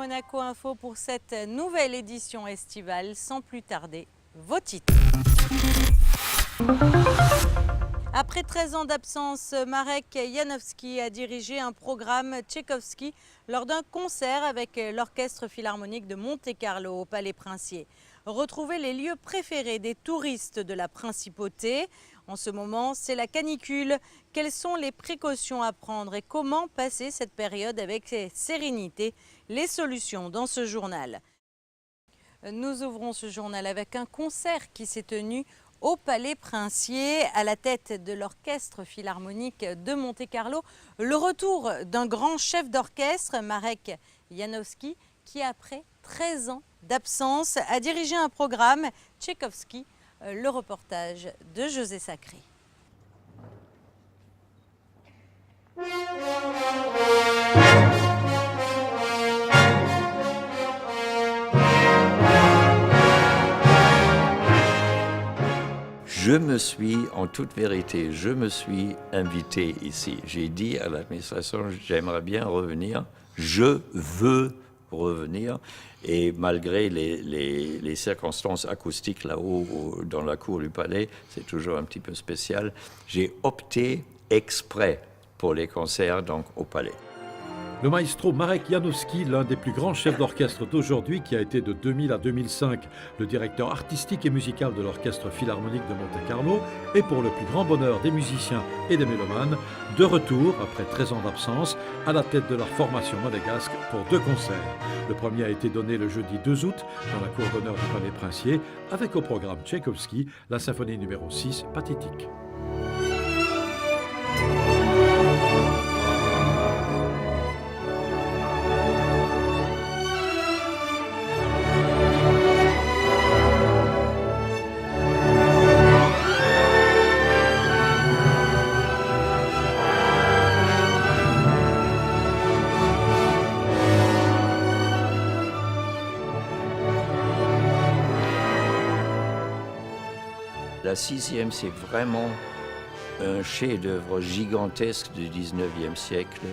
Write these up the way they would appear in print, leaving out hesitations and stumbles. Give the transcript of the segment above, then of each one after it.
Monaco Info pour cette nouvelle édition estivale. Sans plus tarder, vos titres. Après 13 ans d'absence, Marek Janowski a dirigé un programme Tchaïkovski lors d'un concert avec l'Orchestre Philharmonique de Monte-Carlo au Palais Princier. Retrouvez les lieux préférés des touristes de la Principauté. En ce moment, c'est la canicule. Quelles sont les précautions à prendre et comment passer cette période avec sérénité? Les solutions dans ce journal. Nous ouvrons ce journal avec un concert qui s'est tenu au Palais Princier, à la tête de l'Orchestre Philharmonique de Monte-Carlo. Le retour d'un grand chef d'orchestre, Marek Janowski, qui après 13 ans d'absence a dirigé un programme Tchaïkovski. Le reportage de José Sacré. En toute vérité, je me suis invité ici. J'ai dit à l'administration, j'aimerais bien revenir, je veux revenir. Et malgré les circonstances acoustiques là-haut, dans la cour du palais, c'est toujours un petit peu spécial, j'ai opté exprès pour les concerts donc, au palais. Le maestro Marek Janowski, l'un des plus grands chefs d'orchestre d'aujourd'hui, qui a été de 2000 à 2005 le directeur artistique et musical de l'Orchestre Philharmonique de Monte-Carlo, est pour le plus grand bonheur des musiciens et des mélomanes, de retour, après 13 ans d'absence, à la tête de leur formation monégasque pour 2 concerts. Le premier a été donné le jeudi 2 août dans la cour d'honneur du Palais Princier, avec au programme Tchaïkovski la symphonie numéro 6, Pathétique. La 6e, c'est vraiment un chef-d'œuvre gigantesque du 19e siècle,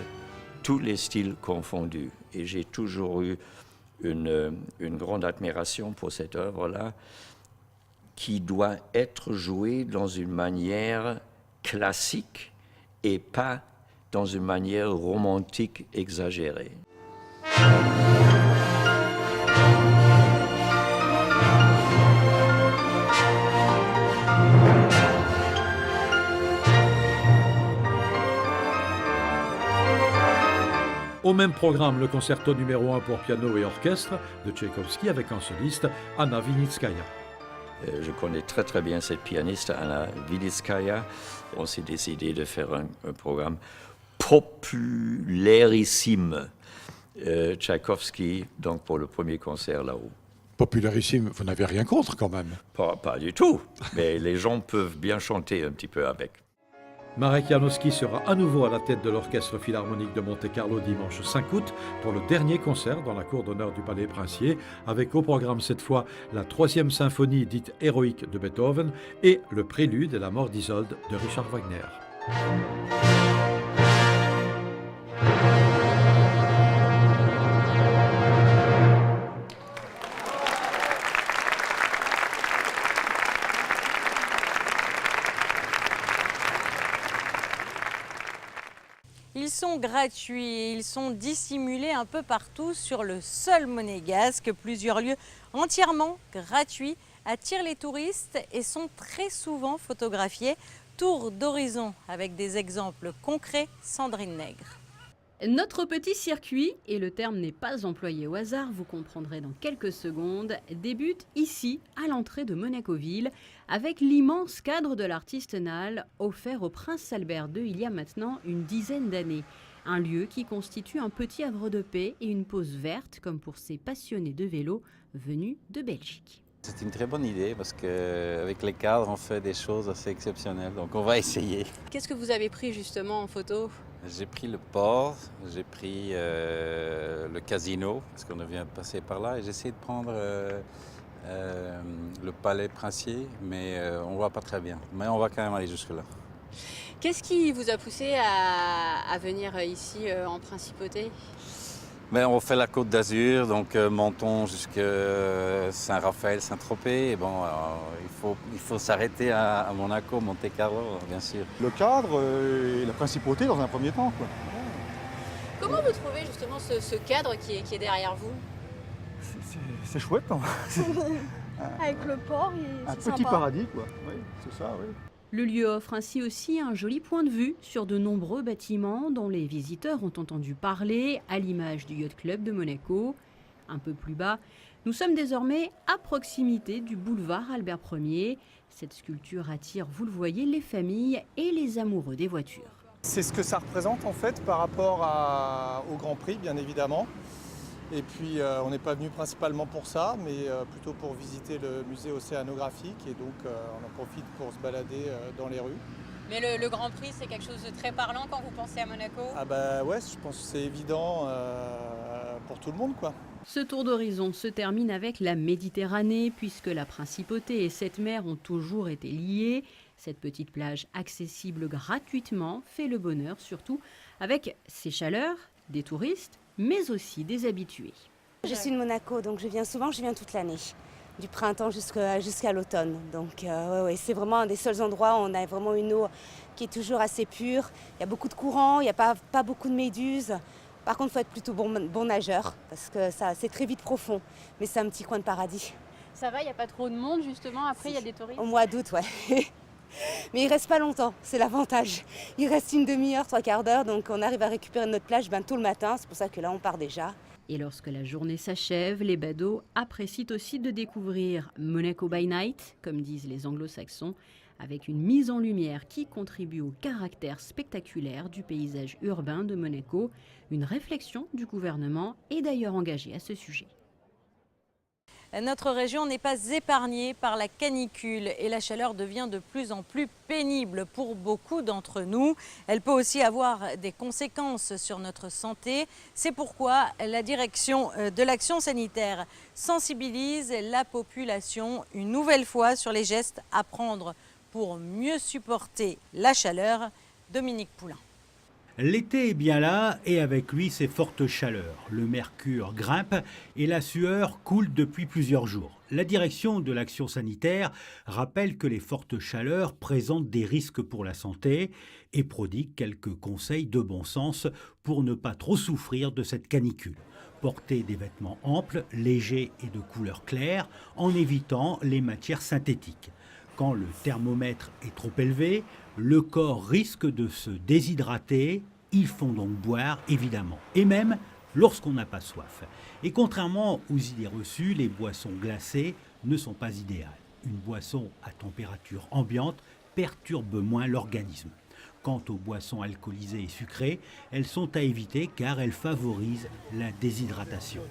tous les styles confondus. Et j'ai toujours eu une grande admiration pour cette œuvre-là, qui doit être jouée dans une manière classique et pas dans une manière romantique exagérée. Au même programme, le concerto numéro 1 pour piano et orchestre de Tchaïkovski avec en soliste Anna Vinitskaya. Je connais très très bien cette pianiste, Anna Vinitskaya. On s'est décidé de faire un programme populairissime, Tchaïkovski, donc pour le premier concert là-haut. Populairissime, vous n'avez rien contre quand même? Pas du tout, mais les gens peuvent bien chanter un petit peu avec. Marek Janowski sera à nouveau à la tête de l'Orchestre Philharmonique de Monte-Carlo dimanche 5 août pour le dernier concert dans la cour d'honneur du Palais Princier, avec au programme cette fois la 3e symphonie dite héroïque de Beethoven et le prélude et la mort d'Isolde de Richard Wagner. Ils sont gratuits et ils sont dissimulés un peu partout sur le sol monégasque. Plusieurs lieux entièrement gratuits attirent les touristes et sont très souvent photographiés. Tour d'horizon avec des exemples concrets, Sandrine Nègre. Notre petit circuit, et le terme n'est pas employé au hasard, vous comprendrez dans quelques secondes, débute ici, à l'entrée de Monaco-Ville, avec l'immense cadre de l'artisanal offert au prince Albert II il y a maintenant une dizaine d'années. Un lieu qui constitue un petit havre de paix et une pause verte, comme pour ces passionnés de vélo venus de Belgique. C'est une très bonne idée parce qu'avec les cadres, on fait des choses assez exceptionnelles. Donc on va essayer. Qu'est-ce que vous avez pris justement en photo ? J'ai pris le port, j'ai pris le casino, parce qu'on vient de passer par là. Et j'ai essayé de prendre le palais princier, mais on ne voit pas très bien. Mais on va quand même aller jusque-là. Qu'est-ce qui vous a poussé à venir ici en Principauté ? Mais on fait la Côte d'Azur, donc Menton jusqu'à Saint-Raphaël, Saint-Tropez. Et bon, il faut s'arrêter à Monaco, Monte-Carlo, bien sûr. Le cadre et la principauté dans un premier temps, quoi. Comment vous trouvez justement ce cadre qui est derrière vous? C'est chouette, hein. Avec le port, Un c'est petit sympa. paradis, quoi. Oui, c'est ça, oui. Le lieu offre ainsi aussi un joli point de vue sur de nombreux bâtiments dont les visiteurs ont entendu parler, à l'image du Yacht Club de Monaco. Un peu plus bas, nous sommes désormais à proximité du boulevard Albert Ier. Cette sculpture attire, vous le voyez, les familles et les amoureux des voitures. C'est ce que ça représente en fait par rapport au Grand Prix, bien évidemment. Et puis on n'est pas venu principalement pour ça, mais plutôt pour visiter le musée océanographique. Et donc on en profite pour se balader dans les rues. Mais le Grand Prix, c'est quelque chose de très parlant quand vous pensez à Monaco? Ah bah ouais, je pense que c'est évident pour tout le monde, quoi. Ce tour d'horizon se termine avec la Méditerranée, puisque la principauté et cette mer ont toujours été liées. Cette petite plage accessible gratuitement fait le bonheur, surtout avec ses chaleurs, des touristes, mais aussi des habitués. Je suis de Monaco, donc je viens souvent, je viens toute l'année, du printemps jusqu'à l'automne. Donc ouais, c'est vraiment un des seuls endroits où on a vraiment une eau qui est toujours assez pure. Il y a beaucoup de courants, il n'y a pas beaucoup de méduses. Par contre, il faut être plutôt bon nageur, parce que c'est très vite profond, mais c'est un petit coin de paradis. Ça va, il n'y a pas trop de monde justement, après il y a des touristes? Au mois d'août, ouais. Mais il reste pas longtemps, c'est l'avantage. Il reste une demi-heure, 3/4 d'heure, donc on arrive à récupérer notre plage tôt le matin, c'est pour ça que là on part déjà. Et lorsque la journée s'achève, les badauds apprécient aussi de découvrir Monaco by night, comme disent les anglo-saxons, avec une mise en lumière qui contribue au caractère spectaculaire du paysage urbain de Monaco. Une réflexion du gouvernement est d'ailleurs engagée à ce sujet. Notre région n'est pas épargnée par la canicule et la chaleur devient de plus en plus pénible pour beaucoup d'entre nous. Elle peut aussi avoir des conséquences sur notre santé. C'est pourquoi la direction de l'action sanitaire sensibilise la population une nouvelle fois sur les gestes à prendre pour mieux supporter la chaleur. Dominique Poulain. L'été est bien là et avec lui ses fortes chaleurs. Le mercure grimpe et la sueur coule depuis plusieurs jours. La direction de l'action sanitaire rappelle que les fortes chaleurs présentent des risques pour la santé et prodigue quelques conseils de bon sens pour ne pas trop souffrir de cette canicule. Porter des vêtements amples, légers et de couleur claire en évitant les matières synthétiques. Quand le thermomètre est trop élevé, le corps risque de se déshydrater. Il faut donc boire, évidemment, et même lorsqu'on n'a pas soif. Et contrairement aux idées reçues, les boissons glacées ne sont pas idéales. Une boisson à température ambiante perturbe moins l'organisme. Quant aux boissons alcoolisées et sucrées, elles sont à éviter car elles favorisent la déshydratation.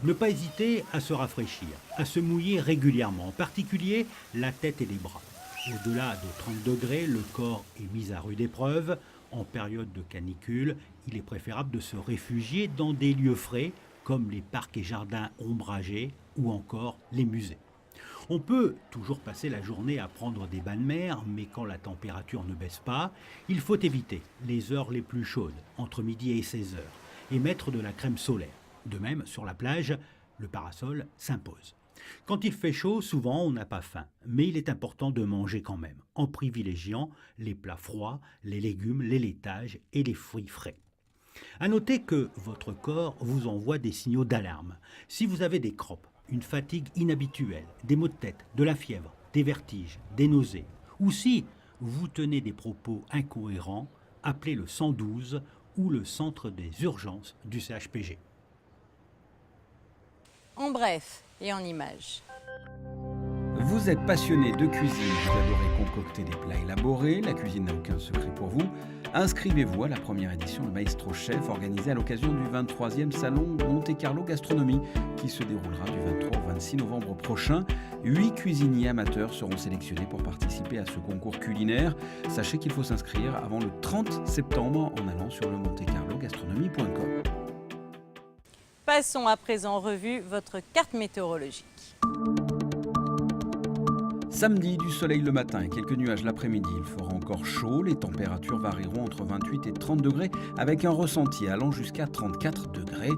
Ne pas hésiter à se rafraîchir, à se mouiller régulièrement, en particulier la tête et les bras. Au-delà de 30 degrés, le corps est mis à rude épreuve. En période de canicule, il est préférable de se réfugier dans des lieux frais comme les parcs et jardins ombragés ou encore les musées. On peut toujours passer la journée à prendre des bains de mer, mais quand la température ne baisse pas, il faut éviter les heures les plus chaudes, entre midi et 16 heures, et mettre de la crème solaire. De même, sur la plage, le parasol s'impose. Quand il fait chaud, souvent on n'a pas faim, mais il est important de manger quand même, en privilégiant les plats froids, les légumes, les laitages et les fruits frais. À noter que votre corps vous envoie des signaux d'alarme. Si vous avez des crampes, une fatigue inhabituelle, des maux de tête, de la fièvre, des vertiges, des nausées, ou si vous tenez des propos incohérents, appelez le 112 ou le centre des urgences du CHPG. En bref et en images. Vous êtes passionné de cuisine, vous adorez concocter des plats élaborés, la cuisine n'a aucun secret pour vous. Inscrivez-vous à la première édition de Maestro Chef organisée à l'occasion du 23e Salon Monte Carlo Gastronomie qui se déroulera du 23 au 26 novembre prochain. 8 cuisiniers amateurs seront sélectionnés pour participer à ce concours culinaire. Sachez qu'il faut s'inscrire avant le 30 septembre en allant sur le montecarlogastronomie.com. Passons à présent en revue votre carte météorologique. Samedi, du soleil le matin et quelques nuages l'après-midi. Il fera encore chaud, les températures varieront entre 28 et 30 degrés avec un ressenti allant jusqu'à 34 degrés.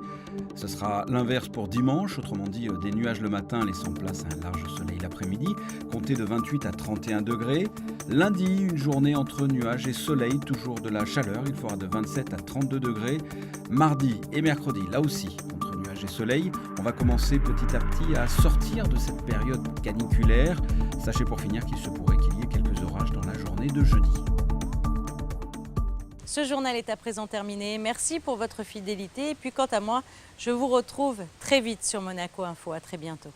Ce sera l'inverse pour dimanche, autrement dit des nuages le matin laissant place à un large soleil l'après-midi, compté de 28 à 31 degrés. Lundi, une journée entre nuages et soleil, toujours de la chaleur, il fera de 27 à 32 degrés. Mardi et mercredi, là aussi, entre nuages et soleil, on va commencer petit à petit à sortir de cette période caniculaire. Sachez pour finir qu'il se pourrait qu'il y ait quelques orages dans la journée de jeudi. Ce journal est à présent terminé. Merci pour votre fidélité. Et puis quant à moi, je vous retrouve très vite sur Monaco Info. À très bientôt.